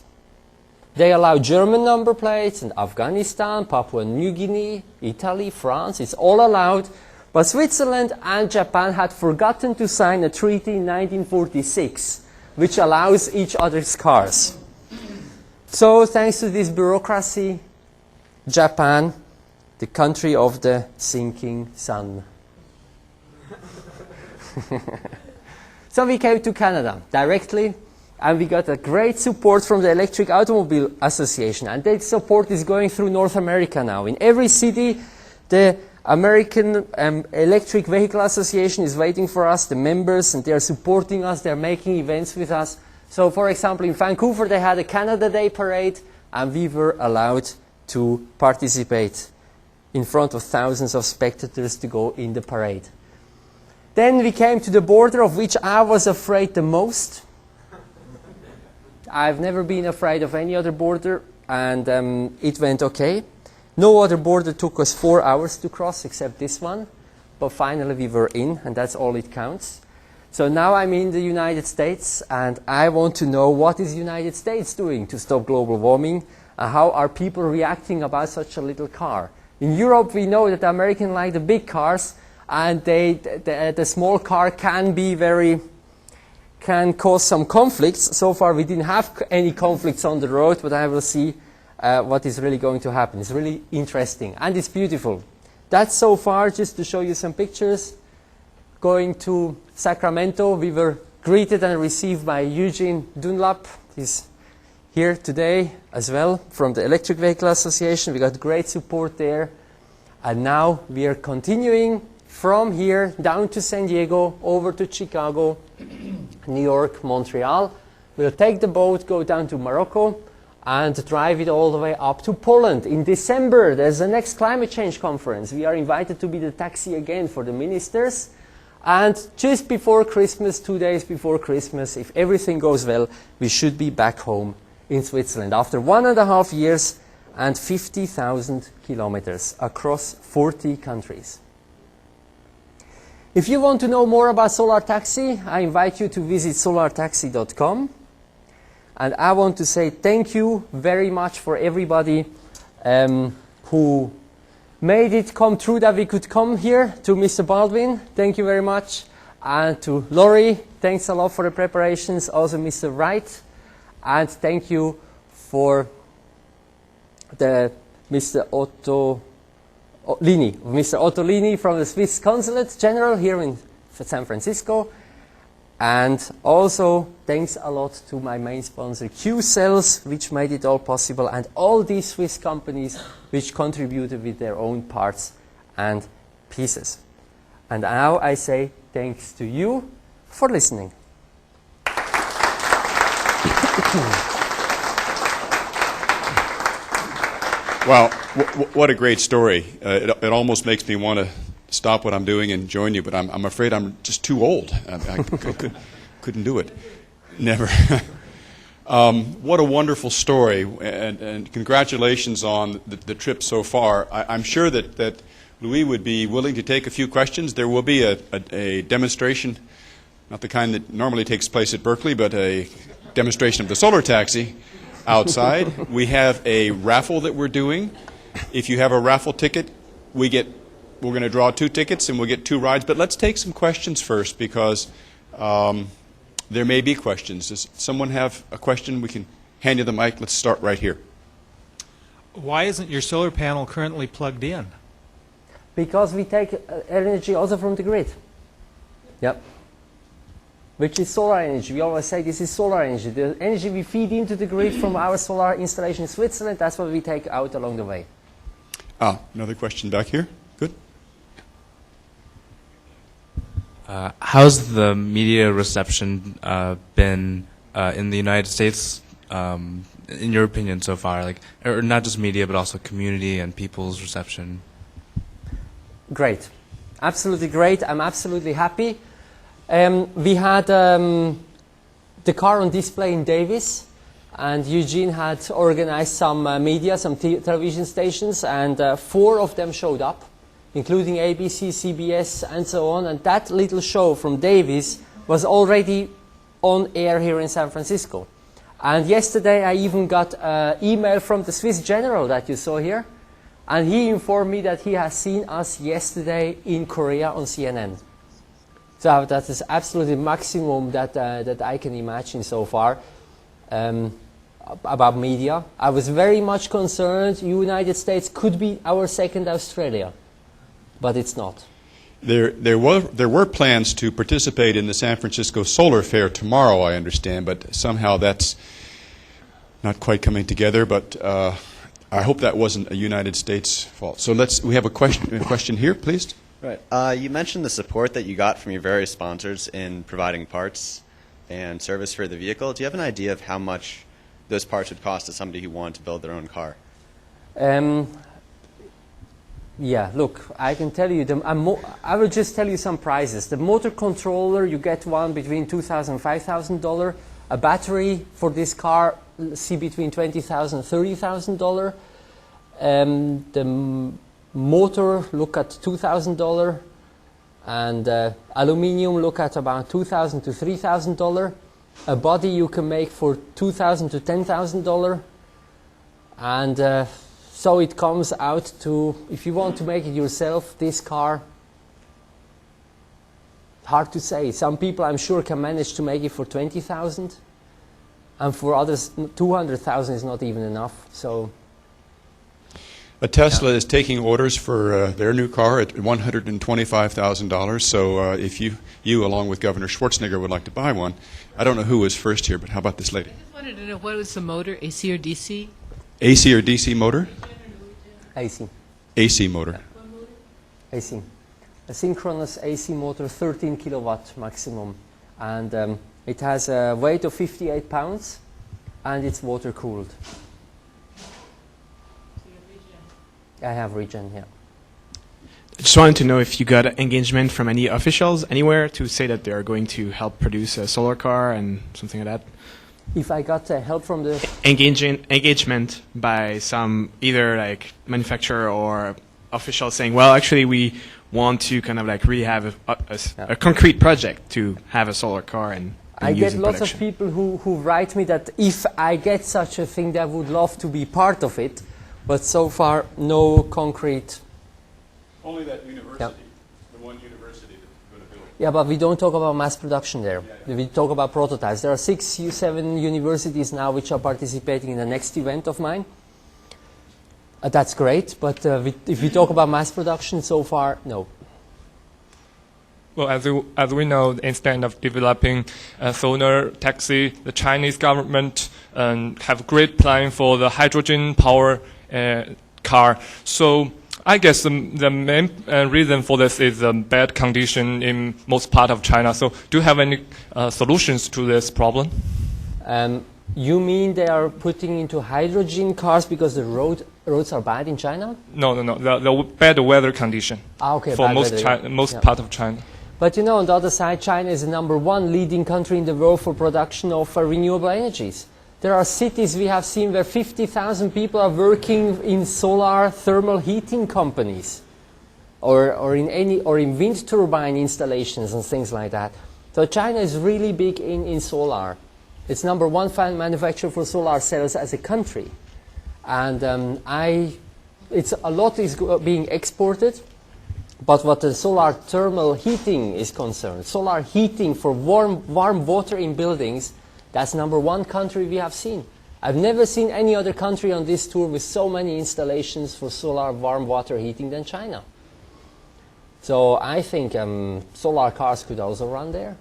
[SPEAKER 2] They allow German number plates and Afghanistan, Papua New Guinea, Italy, France. It's all allowed. But Switzerland and Japan had forgotten to sign a treaty in 1946, which allows each other's cars. So thanks to this bureaucracy, Japan, the country of the sinking sun. So we came to Canada directly, and we got a great support from the Electric Automobile Association, and that support is going through North America now. In every city, the American Electric Vehicle Association is waiting for us, the members, and they're supporting us, they're making events with us. So for example, in Vancouver they had a Canada Day parade, and we were allowed to participate in front of thousands of spectators to go in the parade. Then we came to the border, of which I was afraid the most. I've never been afraid of any other border, and it went okay. No other border took us 4 hours to cross except this one, but finally we were in, and that's all it counts. So now I'm in the United States, and I want to know what is the United States doing to stop global warming, and how are people reacting about such a little car. In Europe we know that the Americans like the big cars, and the small car can cause some conflicts. So far we didn't have any conflicts on the road, but I will see what is really going to happen. It's really interesting and it's beautiful. That's so far, just to show you some pictures. Going to Sacramento, we were greeted and received by Eugene Dunlap. He's here today as well from the Electric Vehicle Association. We got great support there. And now we are continuing from here down to San Diego, over to Chicago, New York, Montreal. We'll take the boat, go down to Morocco, and drive it all the way up to Poland. In December, there's the next climate change conference. We are invited to be the taxi again for the ministers. And just before Christmas, 2 days before Christmas, if everything goes well, we should be back home in Switzerland after 1.5 years and 50,000 kilometers across 40 countries. If you want to know more about Solar Taxi, I invite you to visit solartaxi.com. And I want to say thank you very much for everybody who made it come true that we could come here. To Mr. Baldwin, thank you very much. And to Laurie, thanks a lot for the preparations. Also Mr. Wright. And thank you for Mr. Ottolini from the Swiss Consulate General here in San Francisco. And also, thanks a lot to my main sponsor, Q-Cells, which made it all possible, and all these Swiss companies which contributed with their own parts and pieces. And now I say thanks to you for listening.
[SPEAKER 1] Wow, what a great story. It almost makes me want to stop what I'm doing and join you, but I'm afraid I'm just too old. I couldn't do it. Never. What a wonderful story, and congratulations on the trip so far. I'm sure that Louis would be willing to take a few questions. There will be a demonstration, not the kind that normally takes place at Berkeley, but a demonstration of the solar taxi outside. We have a raffle that we're doing. If you have a raffle ticket, we're going to draw 2 tickets and we'll get 2 rides. But let's take some questions first, because there may be questions. Does someone have a question? We can hand you the mic. Let's start right here.
[SPEAKER 5] Why isn't your solar panel currently plugged in?
[SPEAKER 2] Because we take energy also from the grid. Yep. Which is solar energy. We always say this is solar energy. The energy we feed into the grid from our solar installation in Switzerland, that's what we take out along the way.
[SPEAKER 1] Another question back here. Good.
[SPEAKER 6] How's the media reception been in the United States, in your opinion, so far? Like, or not just media, but also community and people's reception?
[SPEAKER 2] Great. Absolutely great. I'm absolutely happy. We had the car on display in Davis, and Eugene had organized some media, some television stations, and 4 of them showed up, including ABC, CBS, and so on. And that little show from Davis was already on air here in San Francisco. And yesterday I even got an email from the Swiss General that you saw here, and he informed me that he has seen us yesterday in Korea on CNN. So that is absolutely maximum that I can imagine so far about media. I was very much concerned United States could be our second Australia, but it's not.
[SPEAKER 1] There were plans to participate in the San Francisco Solar Fair tomorrow, I understand, but somehow that's not quite coming together. But I hope that wasn't a United States fault. So we have a question here, please.
[SPEAKER 7] Right. You mentioned the support that you got from your various sponsors in providing parts and service for the vehicle. Do you have an idea of how much those parts would cost to somebody who wanted to build their own car?
[SPEAKER 2] Yeah, look, I can tell you, I will just tell you some prices. The motor controller, you get one between $2,000 and $5,000. A battery for this car, see between $20,000 and $30,000. The motor, look at $2,000, and aluminium, look at about $2,000 to $3,000. A body you can make for $2,000 to $10,000, and so it comes out to, if you want to make it yourself, this car, hard to say. Some people, I'm sure, can manage to make it for $20,000, and for others, $200,000 is not even enough. So.
[SPEAKER 1] A Tesla is taking orders for their new car at $125,000. So if you, along with Governor Schwarzenegger, would like to buy one, I don't know who was first here, but how about this lady?
[SPEAKER 8] I just wanted to know, what was the motor, AC or DC?
[SPEAKER 1] AC or DC motor?
[SPEAKER 2] AC.
[SPEAKER 1] AC motor.
[SPEAKER 2] AC. A synchronous AC motor, 13 kilowatt maximum. And it has a weight of 58 pounds, and it's water cooled. I have regen, yeah.
[SPEAKER 9] I just wanted to know if you got engagement from any officials anywhere to say that they are going to help produce a solar car and something like that.
[SPEAKER 2] If I got help from the...
[SPEAKER 9] Engagement by some either like manufacturer or official saying, well, actually we want to kind of like really have a concrete project to have a solar car and
[SPEAKER 2] I
[SPEAKER 9] use
[SPEAKER 2] get
[SPEAKER 9] in
[SPEAKER 2] lots
[SPEAKER 9] production.
[SPEAKER 2] of people who write me that if I get such a thing, they would love to be part of it, but so far no concrete.
[SPEAKER 1] Only that university, the one university that's going to build.
[SPEAKER 2] Yeah, but we don't talk about mass production there. We talk about prototypes. There are 7 universities now which are participating in the next event of mine. That's great, but if we talk about mass production, so far, no.
[SPEAKER 10] Well, as we know, instead of developing a solar taxi, the Chinese government have great plan for the hydrogen power car. So I guess the main reason for this is the bad condition in most part of China. So do you have any solutions to this problem?
[SPEAKER 2] You mean they are putting into hydrogen cars because the roads are bad in China?
[SPEAKER 10] No. The bad weather condition
[SPEAKER 2] Okay,
[SPEAKER 10] for
[SPEAKER 2] bad
[SPEAKER 10] most
[SPEAKER 2] weather,
[SPEAKER 10] most part of China.
[SPEAKER 2] But you know, on the other side, China is the #1 leading country in the world for production of renewable energies. There are cities we have seen where 50,000 people are working in solar thermal heating companies, or in wind turbine installations and things like that. So China is really big in solar. It's #1 fan manufacturer for solar cells as a country, and a lot is being exported. But what the solar thermal heating is concerned, solar heating for warm water in buildings, that's #1 country we have seen. I've never seen any other country on this tour with so many installations for solar warm water heating than China. So I think solar cars could also run there.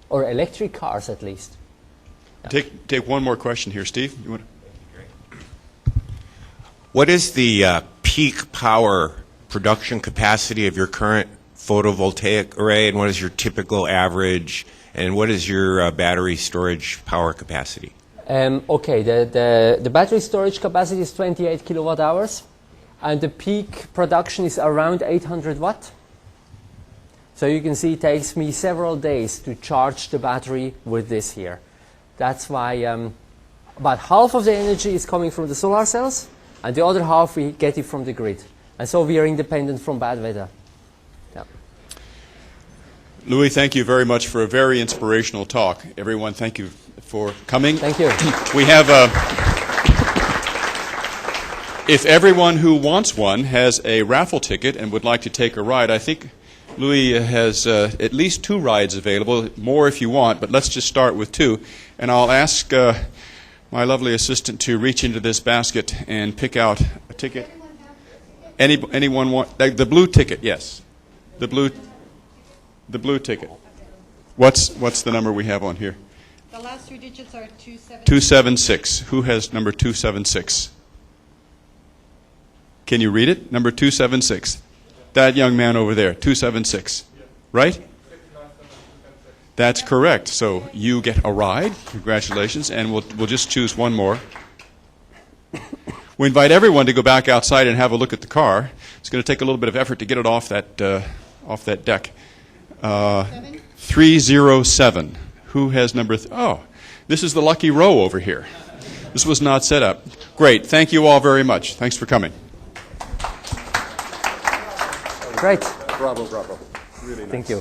[SPEAKER 2] Or electric cars at least. Yeah.
[SPEAKER 1] Take one more question here, Steve. You want
[SPEAKER 11] What is the peak power production capacity of your current photovoltaic array, and what is your typical average, and what is your battery storage power capacity?
[SPEAKER 2] Okay, the battery storage capacity is 28 kilowatt hours, and the peak production is around 800 watt. So you can see it takes me several days to charge the battery with this here. That's why about half of the energy is coming from the solar cells, and the other half we get it from the grid. And so we are independent from bad weather. Yeah.
[SPEAKER 1] Louis, thank you very much for a very inspirational talk. Everyone, thank you for coming.
[SPEAKER 2] Thank you.
[SPEAKER 1] We have if everyone who wants one has a raffle ticket and would like to take a ride, I think Louis has at least 2 rides available, more if you want, but let's just start with 2. And I'll ask my lovely assistant to reach into this basket and pick out a ticket. Anyone want the blue ticket? Yes, the blue ticket. What's the number we have on here?
[SPEAKER 12] The last 3 digits are 276.
[SPEAKER 1] 276. Who has number 276? Can you read it? Number 276. That young man over there, 276. Right? That's correct. So you get a ride. Congratulations, and we'll just choose one more. We invite everyone to go back outside and have a look at the car. It's going to take a little bit of effort to get it off that deck. 307. Who has number? Oh, this is the lucky row over here. This was not set up. Great. Thank you all very much. Thanks for coming.
[SPEAKER 2] Great.
[SPEAKER 1] Bravo. Really nice.
[SPEAKER 2] Thank you.